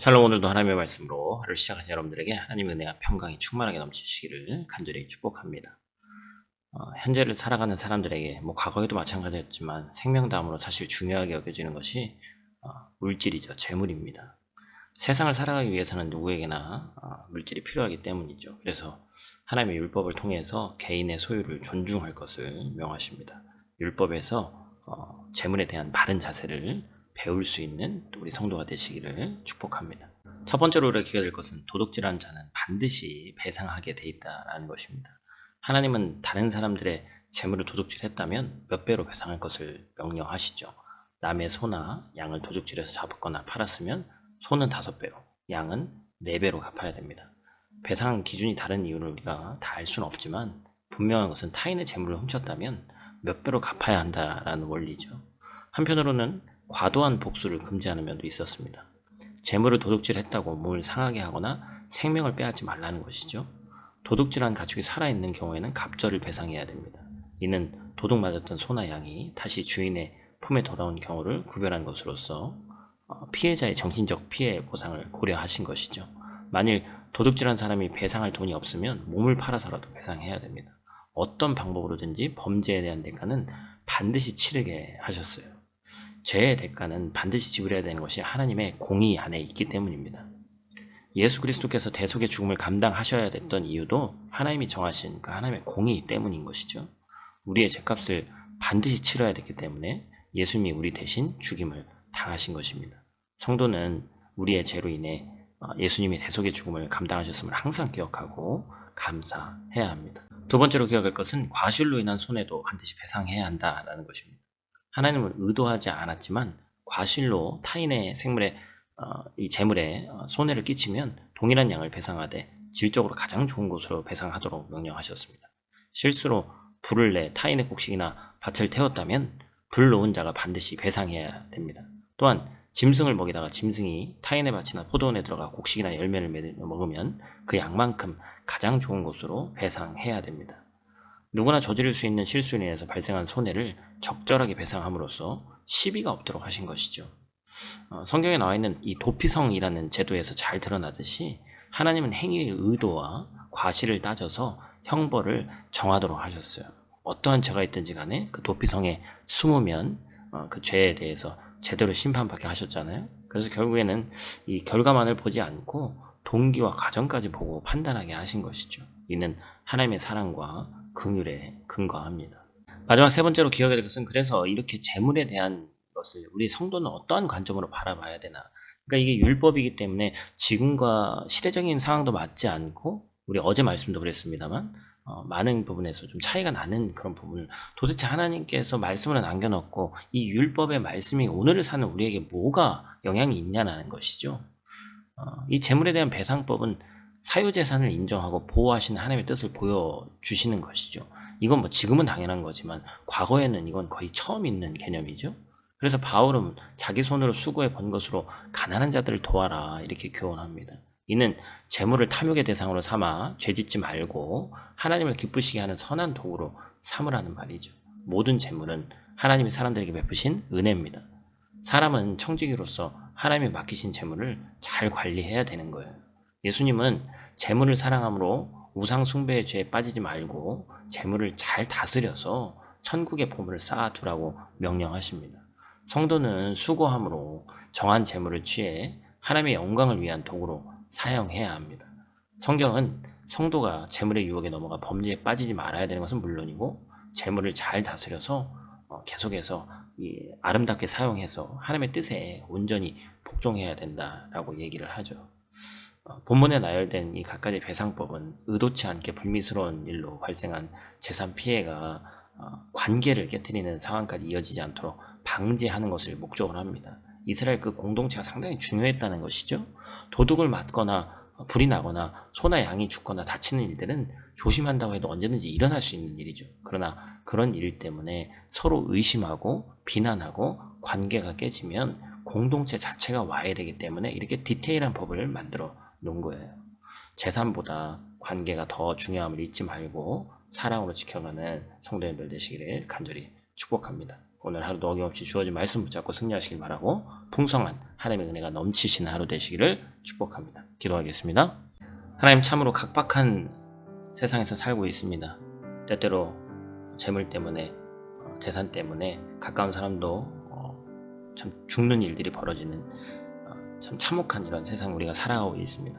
샬롬. 오늘도 하나님의 말씀으로 하루를 시작하신 여러분들에게 하나님의 은혜와 평강이 충만하게 넘치시기를 간절히 축복합니다. 현재를 살아가는 사람들에게 과거에도 마찬가지였지만 생명다음으로 사실 중요하게 여겨지는 것이 물질이죠. 재물입니다. 세상을 살아가기 위해서는 누구에게나 물질이 필요하기 때문이죠. 그래서 하나님의 율법을 통해서 개인의 소유를 존중할 것을 명하십니다. 율법에서 재물에 대한 바른 자세를 배울 수 있는 우리 성도가 되시기를 축복합니다. 첫 번째로 우리가 기억해야 될 것은 도둑질한 자는 반드시 배상하게 돼 있다는 것입니다. 하나님은 다른 사람들의 재물을 도둑질했다면 몇 배로 배상할 것을 명령하시죠. 남의 소나 양을 도둑질해서 잡았거나 팔았으면 소는 5배로, 양은 4배로 갚아야 됩니다. 배상 기준이 다른 이유를 우리가 다 알 수는 없지만 분명한 것은 타인의 재물을 훔쳤다면 몇 배로 갚아야 한다라는 원리죠. 한편으로는 과도한 복수를 금지하는 면도 있었습니다. 재물을 도둑질했다고 몸을 상하게 하거나 생명을 빼앗지 말라는 것이죠. 도둑질한 가축이 살아있는 경우에는 갑절을 배상해야 됩니다. 이는 도둑 맞았던 소나 양이 다시 주인의 품에 돌아온 경우를 구별한 것으로서 피해자의 정신적 피해 보상을 고려하신 것이죠. 만일 도둑질한 사람이 배상할 돈이 없으면 몸을 팔아서라도 배상해야 됩니다. 어떤 방법으로든지 범죄에 대한 대가는 반드시 치르게 하셨어요. 죄의 대가는 반드시 지불해야 되는 것이 하나님의 공의 안에 있기 때문입니다. 예수 그리스도께서 대속의 죽음을 감당하셔야 됐던 이유도 하나님이 정하신 그 하나님의 공의 때문인 것이죠. 우리의 죄값을 반드시 치러야 됐기 때문에 예수님이 우리 대신 죽임을 당하신 것입니다. 성도는 우리의 죄로 인해 예수님이 대속의 죽음을 감당하셨음을 항상 기억하고 감사해야 합니다. 두 번째로 기억할 것은 과실로 인한 손해도 반드시 배상해야 한다는 것입니다. 하나님은 의도하지 않았지만 과실로 타인의 생물에 이 재물에 손해를 끼치면 동일한 양을 배상하되 질적으로 가장 좋은 곳으로 배상하도록 명령하셨습니다. 실수로 불을 내 타인의 곡식이나 밭을 태웠다면 불 놓은 자가 반드시 배상해야 됩니다. 또한 짐승을 먹이다가 짐승이 타인의 밭이나 포도원에 들어가 곡식이나 열매를 먹으면 그 양만큼 가장 좋은 곳으로 배상해야 됩니다. 누구나 저지를 수 있는 실수로 인해서 발생한 손해를 적절하게 배상함으로써 시비가 없도록 하신 것이죠. 성경에 나와 있는 이 도피성이라는 제도에서 잘 드러나듯이 하나님은 행위의 의도와 과실을 따져서 형벌을 정하도록 하셨어요. 어떠한 죄가 있든지 간에 그 도피성에 숨으면 그 죄에 대해서 제대로 심판받게 하셨잖아요. 그래서 결국에는 이 결과만을 보지 않고 동기와 과정까지 보고 판단하게 하신 것이죠. 이는 하나님의 사랑과 긍휼에 근거합니다. 마지막 세 번째로 기억해야 될 것은, 그래서 이렇게 재물에 대한 것을 우리 성도는 어떠한 관점으로 바라봐야 되나. 그러니까 이게 율법이기 때문에 지금과 시대적인 상황도 맞지 않고, 우리 어제 말씀도 그랬습니다만 많은 부분에서 좀 차이가 나는 그런 부분을 도대체 하나님께서 말씀을 남겨놓고 이 율법의 말씀이 오늘을 사는 우리에게 뭐가 영향이 있냐는 것이죠. 이 재물에 대한 배상법은 사유재산을 인정하고 보호하시는 하나님의 뜻을 보여주시는 것이죠. 이건 지금은 당연한 거지만 과거에는 이건 거의 처음 있는 개념이죠. 그래서 바울은 자기 손으로 수고해 번 것으로 가난한 자들을 도와라 이렇게 교훈합니다. 이는 재물을 탐욕의 대상으로 삼아 죄짓지 말고 하나님을 기쁘시게 하는 선한 도구로 삼으라는 말이죠. 모든 재물은 하나님이 사람들에게 베푸신 은혜입니다. 사람은 청지기로서 하나님이 맡기신 재물을 잘 관리해야 되는 거예요. 예수님은 재물을 사랑함으로 우상 숭배의 죄에 빠지지 말고 재물을 잘 다스려서 천국의 보물을 쌓아두라고 명령하십니다. 성도는 수고함으로 정한 재물을 취해 하나님의 영광을 위한 도구로 사용해야 합니다. 성경은 성도가 재물의 유혹에 넘어가 범죄에 빠지지 말아야 되는 것은 물론이고, 재물을 잘 다스려서 계속해서 아름답게 사용해서 하나님의 뜻에 온전히 복종해야 된다라고 얘기를 하죠. 본문에 나열된 이 각가지 배상법은 의도치 않게 불미스러운 일로 발생한 재산 피해가 관계를 깨트리는 상황까지 이어지지 않도록 방지하는 것을 목적으로 합니다. 이스라엘 그 공동체가 상당히 중요했다는 것이죠. 도둑을 맞거나 불이 나거나 소나 양이 죽거나 다치는 일들은 조심한다고 해도 언제든지 일어날 수 있는 일이죠. 그러나 그런 일 때문에 서로 의심하고 비난하고 관계가 깨지면 공동체 자체가 와해되기 때문에 이렇게 디테일한 법을 만들어 놓은 거예요. 재산보다 관계가 더 중요함을 잊지 말고 사랑으로 지켜가는 성도님들 되시기를 간절히 축복합니다. 오늘 하루도 어김없이 주어진 말씀 붙잡고 승리하시길 바라고 풍성한 하나님의 은혜가 넘치시는 하루 되시기를 축복합니다. 기도하겠습니다. 하나님, 참으로 각박한 세상에서 살고 있습니다. 때때로 재물 때문에, 재산 때문에 가까운 사람도 참 죽는 일들이 벌어지는 참 참혹한 이런 세상 우리가 살아가고 있습니다.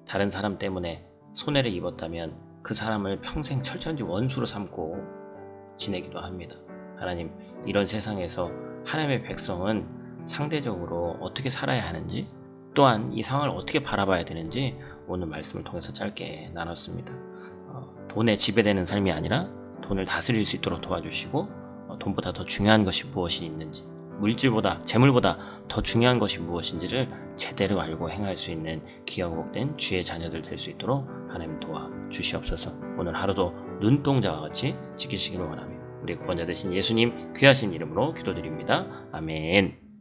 다른 사람 때문에 손해를 입었다면 그 사람을 평생 철천지 원수로 삼고 지내기도 합니다. 하나님, 이런 세상에서 하나님의 백성은 상대적으로 어떻게 살아야 하는지, 또한 이 상황을 어떻게 바라봐야 되는지 오늘 말씀을 통해서 짧게 나눴습니다. 돈에 지배되는 삶이 아니라 돈을 다스릴 수 있도록 도와주시고, 돈보다 더 중요한 것이 무엇이 있는지, 물질보다, 재물보다 더 중요한 것이 무엇인지를 제대로 알고 행할 수 있는 귀하고 복된 주의 자녀들 될 수 있도록 하나님 도와주시옵소서. 오늘 하루도 눈동자와 같이 지키시기를 원하며 우리 구원자 되신 예수님 귀하신 이름으로 기도드립니다. 아멘.